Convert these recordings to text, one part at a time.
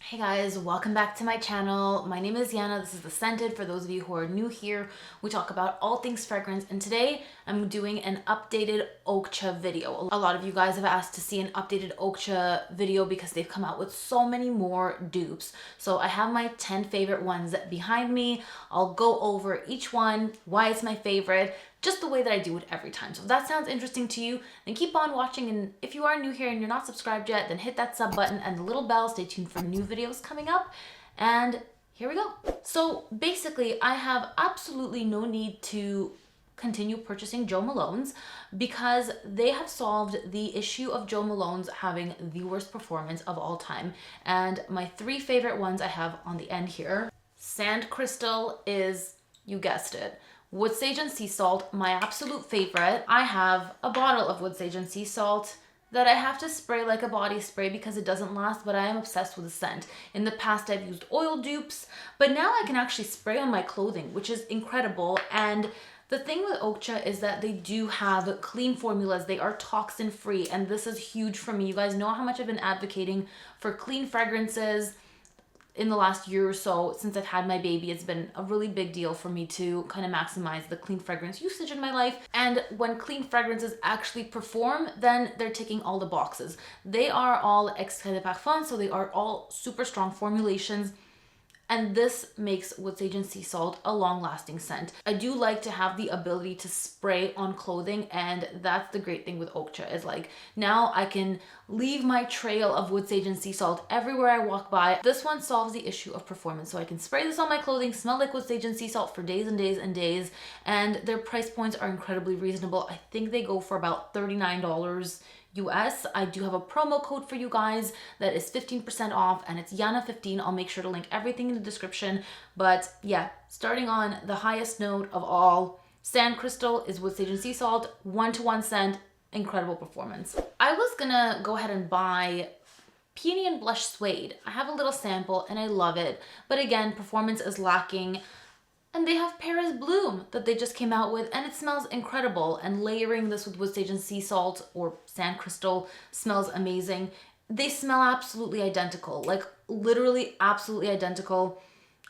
Hey guys, welcome back to my channel. My name is Yana. This is The Scented. For those of you who are new here, we talk about all things fragrance, and today I'm doing an updated Oakcha video. A lot of you guys have asked to see an updated Oakcha video because they've come out with so many more dupes. So I have my 10 favorite ones behind me. I'll go over each one, why it's my favorite, just the way that I do it every time. So if that sounds interesting to you, then keep on watching. And if you are new here and you're not subscribed yet, then hit that sub button and the little bell. Stay tuned for new videos coming up. And here we go. So basically, I have absolutely no need to continue purchasing Jo Malone's because they have solved the issue of Jo Malone's having the worst performance of all time. And my three favorite ones I have on the end here. Sand Crystal is, you guessed it, Wood Sage and Sea Salt, my absolute favorite. I have a bottle of Wood Sage and Sea Salt that I have to spray like a body spray because it doesn't last, but I am obsessed with the scent. In the past, I've used oil dupes, but now I can actually spray on my clothing, which is incredible. And the thing with Oakcha is that they do have clean formulas. They are toxin free, and this is huge for me. You guys know how much I've been advocating for clean fragrances in the last year or so. Since I've had my baby, it's been a really big deal for me to kind of maximize the clean fragrance usage in my life. And when clean fragrances actually perform, then they're ticking all the boxes. They are all extrait de parfum, so they are all super strong formulations. And this makes Wood Sage and Sea Salt a long-lasting scent. I do like to have the ability to spray on clothing, and that's the great thing with Oakcha is like, now I can leave my trail of Wood Sage and Sea Salt everywhere I walk by. This one solves the issue of performance. So I can spray this on my clothing, smell like Wood Sage and Sea Salt for days and days and days, and their price points are incredibly reasonable. I think they go for about $39 US. I do have a promo code for you guys that is 15% off, and it's Yana15. I'll make sure to link everything in the description. But yeah, starting on the highest note of all, Sand Crystal is Wood Sage and Sea Salt, 1-to-1 scent, incredible performance. I was gonna go ahead and buy Peony and Blush Suede. I have a little sample and I love it, but again, performance is lacking. And they have Paris Bloom that they just came out with, and it smells incredible. And layering this with Wood Sage and Sea Salt or Sand Crystal smells amazing. They smell absolutely identical, like literally absolutely identical.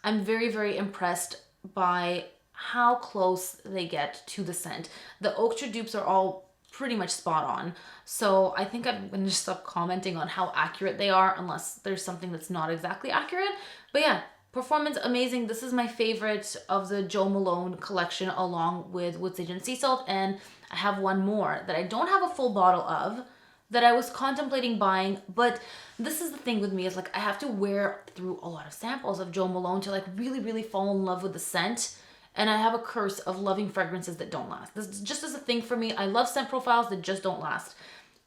I'm very, very impressed by how close they get to the scent. The Oakcha dupes are all pretty much spot on. So I think I'm gonna just stop commenting on how accurate they are unless there's something that's not exactly accurate. But yeah, performance amazing. This is my favorite of the Jo Malone collection along with Wood Sage and Sea Salt, and I have one more that I don't have a full bottle of that I was contemplating buying, but this is the thing with me is like I have to wear through a lot of samples of Jo Malone to like really, really fall in love with the scent. And I have a curse of loving fragrances that don't last. This just is a thing for me. I love scent profiles that just don't last.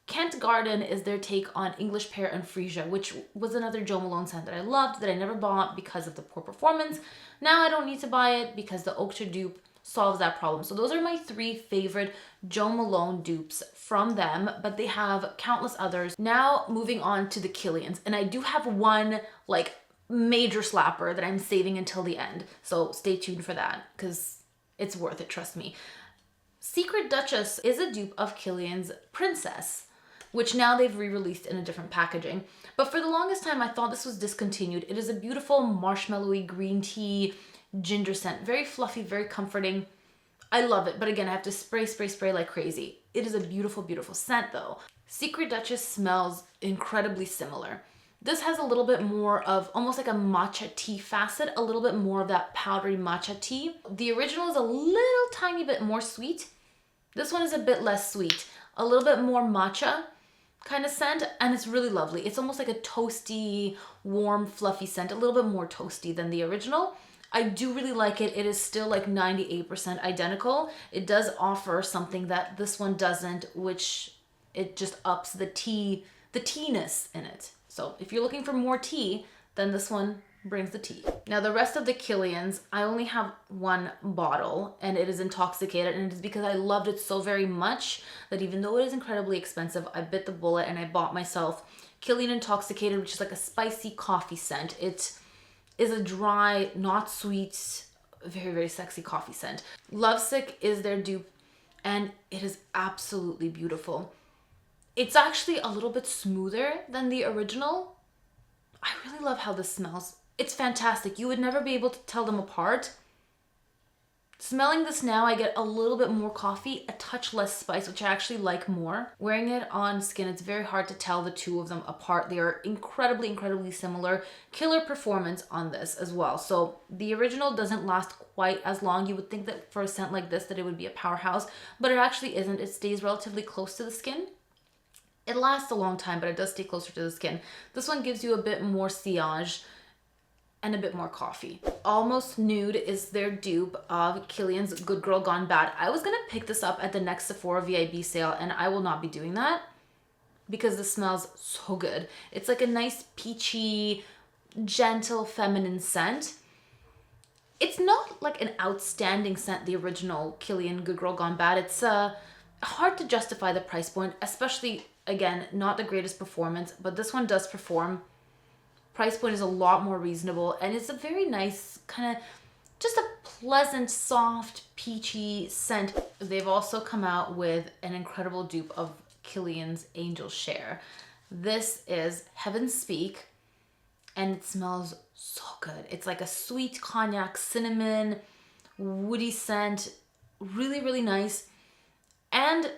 Kent Garden is their take on English Pear and Freesia, which was another Jo Malone scent that I loved that I never bought because of the poor performance. Now I don't need to buy it because the Oakcha dupe solves that problem. So those are my three favorite Jo Malone dupes from them, but they have countless others. Now moving on to the Killians, and I do have one like major slapper that I'm saving until the end. So stay tuned for that because it's worth it, trust me. Secret Duchess is a dupe of Killian's Princess, which now they've re-released in a different packaging. But for the longest time, I thought this was discontinued. It is a beautiful marshmallowy green tea ginger scent. Very fluffy, very comforting. I love it. But again, I have to spray, spray, spray like crazy. It is a beautiful, beautiful scent though. Secret Duchess smells incredibly similar. This has a little bit more of almost like a matcha tea facet, a little bit more of that powdery matcha tea. The original is a little tiny bit more sweet. This one is a bit less sweet, a little bit more matcha kind of scent, and it's really lovely. It's almost like a toasty, warm, fluffy scent, a little bit more toasty than the original. I do really like it. It is still like 98% identical. It does offer something that this one doesn't, which it just ups the tea-ness in it. So if you're looking for more tea, then this one brings the tea. Now the rest of the Killians, I only have one bottle and it is Intoxicated, and it is because I loved it so very much that even though it is incredibly expensive, I bit the bullet and I bought myself Killian Intoxicated, which is like a spicy coffee scent. It is a dry, not sweet, very, very sexy coffee scent. Lovesick is their dupe and it is absolutely beautiful. It's actually a little bit smoother than the original. I really love how this smells. It's fantastic. You would never be able to tell them apart. Smelling this now, I get a little bit more coffee, a touch less spice, which I actually like more. Wearing it on skin, it's very hard to tell the two of them apart. They are incredibly, incredibly similar. Killer performance on this as well. So the original doesn't last quite as long. You would think that for a scent like this that it would be a powerhouse, but it actually isn't. It stays relatively close to the skin. It lasts a long time, but it does stay closer to the skin. This one gives you a bit more sillage and a bit more coffee. Almost Nude is their dupe of Killian's Good Girl Gone Bad. I was gonna pick this up at the next Sephora VIB sale, and I will not be doing that because this smells so good. It's like a nice peachy, gentle, feminine scent. It's not like an outstanding scent, the original Killian Good Girl Gone Bad. It's hard to justify the price point, especially, again, not the greatest performance, but this one does perform. Price point is a lot more reasonable, and it's a very nice kind of just a pleasant, soft, peachy scent. They've also come out with an incredible dupe of Killian's Angel Share. This is Heaven Speak, and it smells so good. It's like a sweet cognac, cinnamon, woody scent, really, really nice. And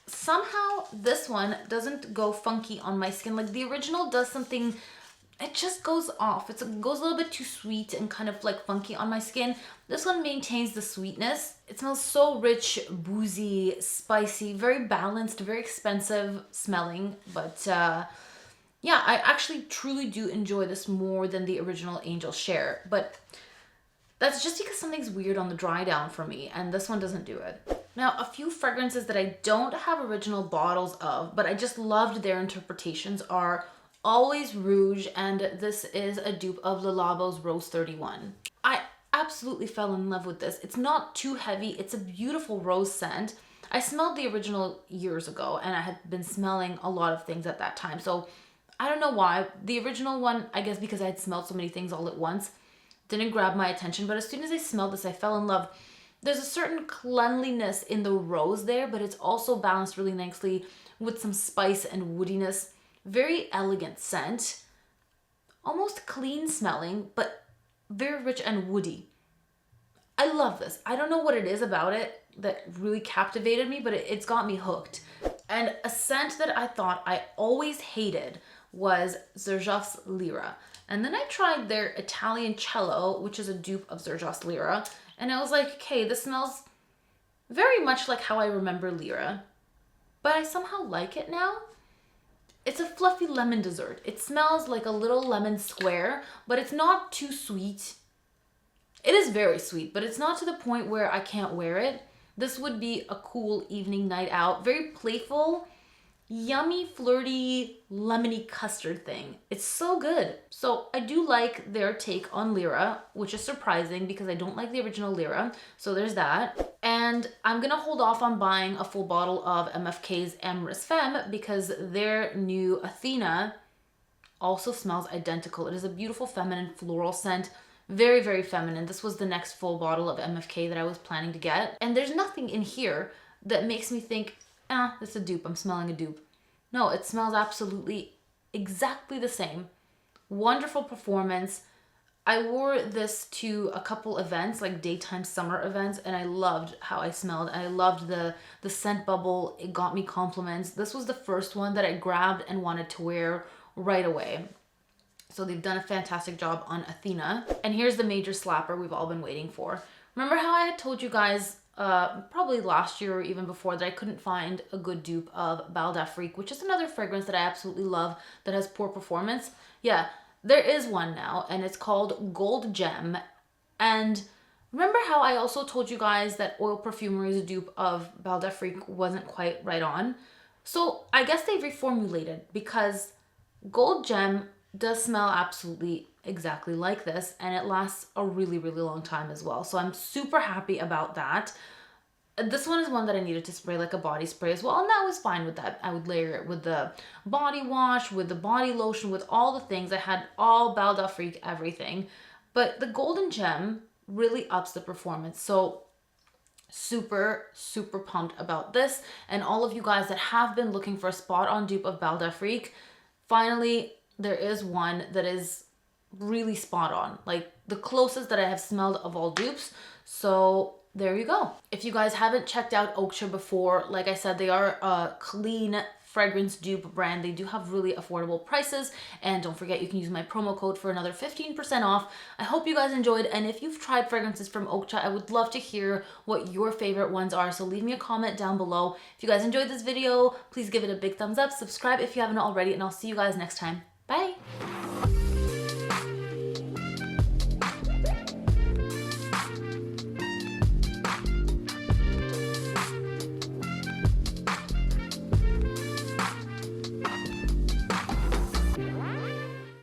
somehow this one doesn't go funky on my skin. Like the original does something, it just goes off. It goes a little bit too sweet and kind of like funky on my skin. This one maintains the sweetness. It smells so rich, boozy, spicy, very balanced, very expensive smelling. But yeah, I actually truly do enjoy this more than the original Angel Share. But that's just because something's weird on the dry down for me, and this one doesn't do it. Now, a few fragrances that I don't have original bottles of, but I just loved their interpretations are Always Rouge, and this is a dupe of Le Labo's Rose 31. I absolutely fell in love with this. It's not too heavy. It's a beautiful rose scent. I smelled the original years ago, and I had been smelling a lot of things at that time. So I don't know why. The original one, I guess because I had smelled so many things all at once, didn't grab my attention. But as soon as I smelled this, I fell in love. There's a certain cleanliness in the rose there, but it's also balanced really nicely with some spice and woodiness. Very elegant scent, almost clean smelling, but very rich and woody. I love this. I don't know what it is about it that really captivated me, but it's got me hooked. And a scent that I thought I always hated was Xerjoff's Lyra. And then I tried their Italian Cello, which is a dupe of Xerjoff's Lyra. And I was like, okay, this smells very much like how I remember Lyra, but I somehow like it now. It's a fluffy lemon dessert. It smells like a little lemon square, but it's not too sweet. It is very sweet, but it's not to the point where I can't wear it. This would be a cool evening night out. Very playful, yummy, flirty, lemony custard thing. It's so good. So I do like their take on Lyra, which is surprising because I don't like the original Lyra. So there's that. And I'm gonna hold off on buying a full bottle of MFK's Amorous Femme because their new Athena also smells identical. It is a beautiful feminine floral scent. Very, very feminine. This was the next full bottle of MFK that I was planning to get. And there's nothing in here that makes me think, it's a dupe. I'm smelling a dupe. No, it smells absolutely exactly the same. Wonderful performance. I wore this to a couple events, like daytime summer events, and I loved how I smelled. I loved the scent bubble. It got me compliments. This was the first one that I grabbed and wanted to wear right away. So they've done a fantastic job on Athena. And here's the major slapper we've all been waiting for. Remember how I had told you guys probably last year or even before that I couldn't find a good dupe of Bal d'Afrique, which is another fragrance that I absolutely love that has poor performance? Yeah, there is one now, and it's called Gold Gem. And remember how I also told you guys that Oil Perfumery is a dupe of Bal d'Afrique wasn't quite right on? So I guess they've reformulated because Gold Gem does smell absolutely exactly like this, and it lasts a really, really long time as well. So I'm super happy about that. This one is one that I needed to spray like a body spray as well, and that was fine with that. I would layer it with the body wash, with the body lotion, with all the things. I had all Bal d'Afrique everything. But the Golden Gem really ups the performance. So super, super pumped about this. And all of you guys that have been looking for a spot on dupe of Bal d'Afrique, finally, there is one that is really spot on, like the closest that I have smelled of all dupes. So there you go. If you guys haven't checked out Oakcha before, like I said, they are a clean fragrance dupe brand. They do have really affordable prices, and don't forget you can use my promo code for another 15% off. I hope you guys enjoyed, and if you've tried fragrances from Oakcha, I would love to hear what your favorite ones are, so leave me a comment down below. If you guys enjoyed this video, please give it a big thumbs up, subscribe if you haven't already, and I'll see you guys next time. Bye!